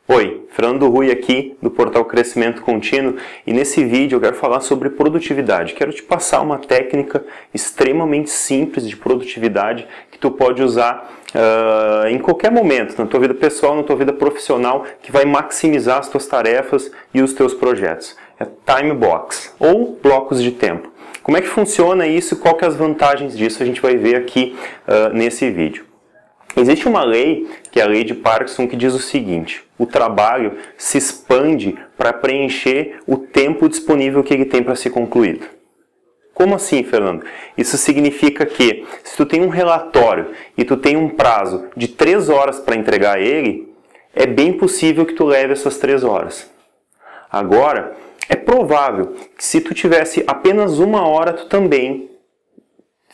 Oi, Fernando Rui aqui do portal Crescimento Contínuo, e nesse vídeo eu quero falar sobre produtividade. Quero te passar uma técnica extremamente simples de produtividade que tu pode usar em qualquer momento, na tua vida pessoal, na tua vida profissional, que vai maximizar as tuas tarefas e os teus projetos. É Time Box, ou blocos de tempo. Como é que funciona isso e qual que é as vantagens disso? A gente vai ver aqui nesse vídeo. Existe uma lei, que é a lei de Parkinson, que diz o seguinte: o trabalho se expande para preencher o tempo disponível que ele tem para ser concluído. Como assim, Fernando? Isso significa que, se tu tem um relatório e tu tem um prazo de 3 horas para entregar ele, é bem possível que tu leve essas 3 horas. Agora, é provável que se tu tivesse apenas 1 hora, tu também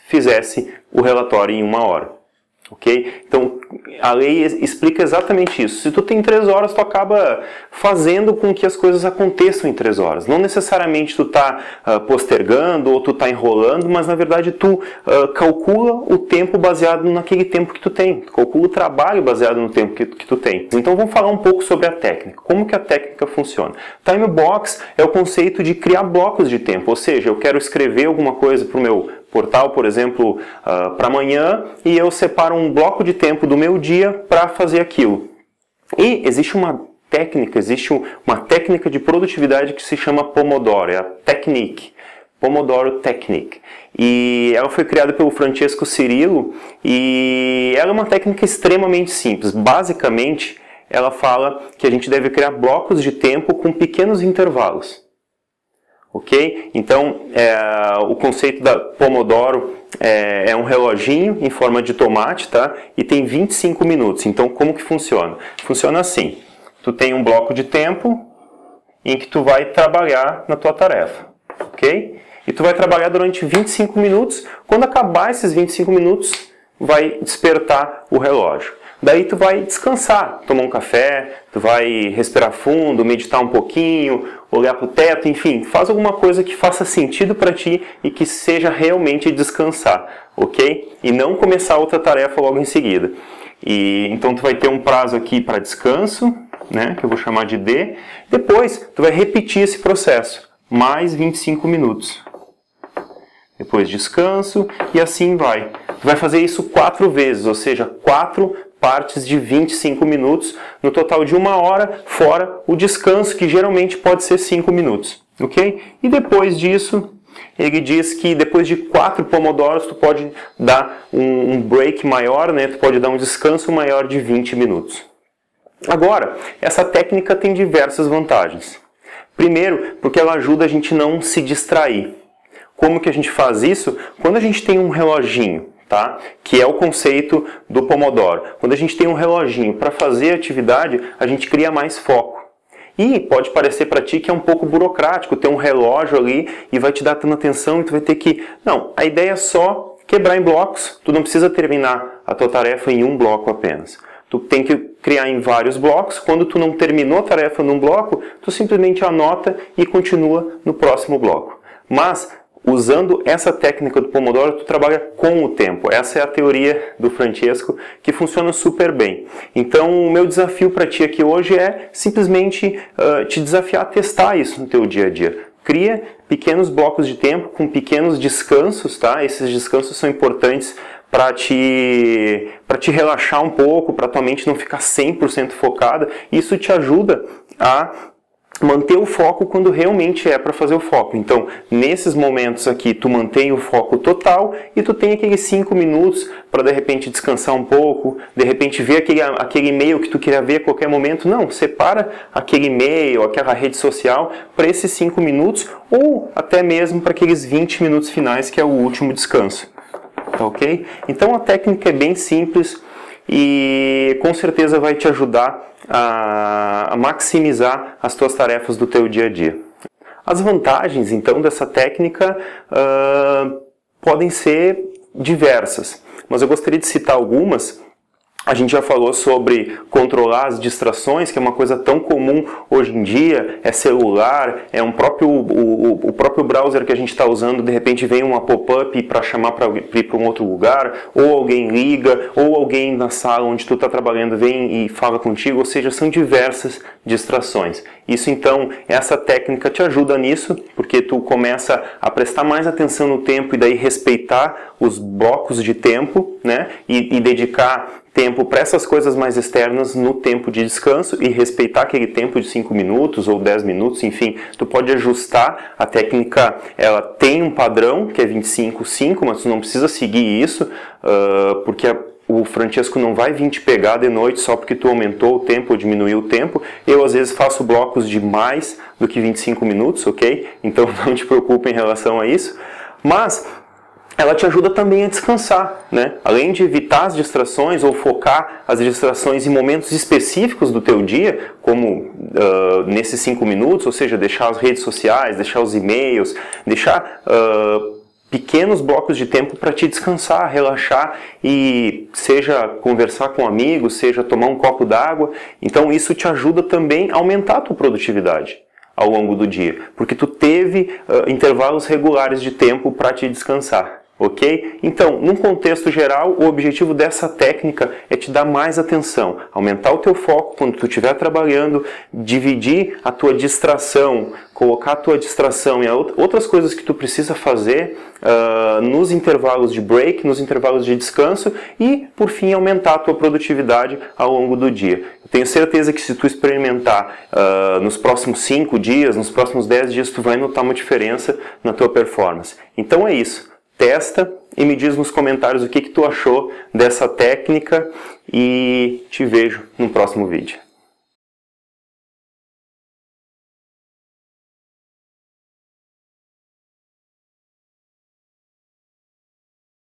fizesse o relatório em 1 hora. Ok? Então, a lei explica exatamente isso. Se tu tem 3 horas, tu acaba fazendo com que as coisas aconteçam em 3 horas. Não necessariamente tu está postergando ou tu está enrolando, mas na verdade tu calcula o tempo baseado naquele tempo que tu tem. Tu calcula o trabalho baseado no tempo que tu tem. Então vamos falar um pouco sobre a técnica. Como que a técnica funciona? Time Box é o conceito de criar blocos de tempo. Ou seja, eu quero escrever alguma coisa para o meu portal, por exemplo, para amanhã, e eu separo um bloco de tempo do meu dia para fazer aquilo. E existe uma técnica de produtividade que se chama Pomodoro, é a Technique, Pomodoro Technique. E ela foi criada pelo Francesco Cirillo, e ela é uma técnica extremamente simples. Basicamente, ela fala que a gente deve criar blocos de tempo com pequenos intervalos. Ok? Então, o conceito da Pomodoro é um reloginho em forma de tomate, tá? E tem 25 minutos. Então, como que funciona? Funciona assim. Tu tem um bloco de tempo em que tu vai trabalhar na tua tarefa. Ok? E tu vai trabalhar durante 25 minutos. Quando acabar esses 25 minutos, vai despertar o relógio. Daí tu vai descansar, tomar um café, tu vai respirar fundo, meditar um pouquinho, olhar para o teto, enfim, faz alguma coisa que faça sentido para ti e que seja realmente descansar, ok? E não começar outra tarefa logo em seguida. E então tu vai ter um prazo aqui para descanso, né, que eu vou chamar de D. Depois tu vai repetir esse processo, mais 25 minutos. Depois descanso e assim vai. Tu vai fazer isso 4 vezes, ou seja, 4 partes de 25 minutos, no total de 1 hora, fora o descanso, que geralmente pode ser 5 minutos, ok? E depois disso, ele diz que depois de 4 pomodoros, tu pode dar um break maior, né? Tu pode dar um descanso maior de 20 minutos. Agora, essa técnica tem diversas vantagens. Primeiro, porque ela ajuda a gente não se distrair. Como que a gente faz isso? Quando a gente tem um reloginho, tá? Que é o conceito do Pomodoro. Quando a gente tem um reloginho para fazer atividade, a gente cria mais foco. E pode parecer para ti que é um pouco burocrático ter um relógio ali e vai te dar tanta atenção e tu vai ter que... Não, a ideia é só quebrar em blocos. Tu não precisa terminar a tua tarefa em um bloco apenas. Tu tem que criar em vários blocos. Quando tu não terminou a tarefa num bloco, tu simplesmente anota e continua no próximo bloco. Mas usando essa técnica do Pomodoro, tu trabalha com o tempo. Essa é a teoria do Francesco, que funciona super bem. Então, o meu desafio para ti aqui hoje é simplesmente te desafiar a testar isso no teu dia a dia. Cria pequenos blocos de tempo com pequenos descansos, tá? Esses descansos são importantes para te relaxar um pouco, para tua mente não ficar 100% focada. Isso te ajuda a manter o foco quando realmente é para fazer o foco. Então, nesses momentos aqui, tu mantém o foco total e tu tem aqueles 5 minutos para, de repente, descansar um pouco, de repente, ver aquele e-mail que tu queria ver a qualquer momento. Não, separa aquele e-mail, aquela rede social para esses 5 minutos ou até mesmo para aqueles 20 minutos finais, que é o último descanso. Tá ok? Então, a técnica é bem simples e com certeza vai te ajudar a maximizar as tuas tarefas do teu dia a dia. As vantagens, então, dessa técnica podem ser diversas, mas eu gostaria de citar algumas A gente já falou sobre controlar as distrações, que é uma coisa tão comum hoje em dia, é celular, é o próprio browser que a gente está usando, de repente vem uma pop-up para chamar para ir para um outro lugar, ou alguém liga, ou alguém na sala onde tu está trabalhando vem e fala contigo, ou seja, são diversas distrações. Isso então, essa técnica te ajuda nisso, porque tu começa a prestar mais atenção no tempo e daí respeitar os blocos de tempo, né, e dedicar tempo para essas coisas mais externas no tempo de descanso e respeitar aquele tempo de 5 minutos ou 10 minutos, enfim, tu pode ajustar. A técnica, ela tem um padrão que é 25-5, mas tu não precisa seguir isso, porque o Francesco não vai vir te pegar de noite só porque tu aumentou o tempo ou diminuiu o tempo. Eu às vezes faço blocos de mais do que 25 minutos, ok? Então não te preocupe em relação a isso. Mas ela te ajuda também a descansar, né? Além de evitar as distrações ou focar as distrações em momentos específicos do teu dia, como nesses 5 minutos, ou seja, deixar as redes sociais, deixar os e-mails, deixar pequenos blocos de tempo para te descansar, relaxar e seja conversar com amigos, seja tomar um copo d'água. Então isso te ajuda também a aumentar a tua produtividade ao longo do dia, porque tu teve intervalos regulares de tempo para te descansar. Ok? Então, num contexto geral, o objetivo dessa técnica é te dar mais atenção, aumentar o teu foco quando tu estiver trabalhando, dividir a tua distração, colocar a tua distração em outras coisas que tu precisa fazer nos intervalos de break, nos intervalos de descanso e, por fim, aumentar a tua produtividade ao longo do dia. Eu tenho certeza que se tu experimentar nos próximos 5 dias, nos próximos 10 dias, tu vai notar uma diferença na tua performance. Então é isso. Testa e me diz nos comentários o que tu achou dessa técnica e te vejo no próximo vídeo.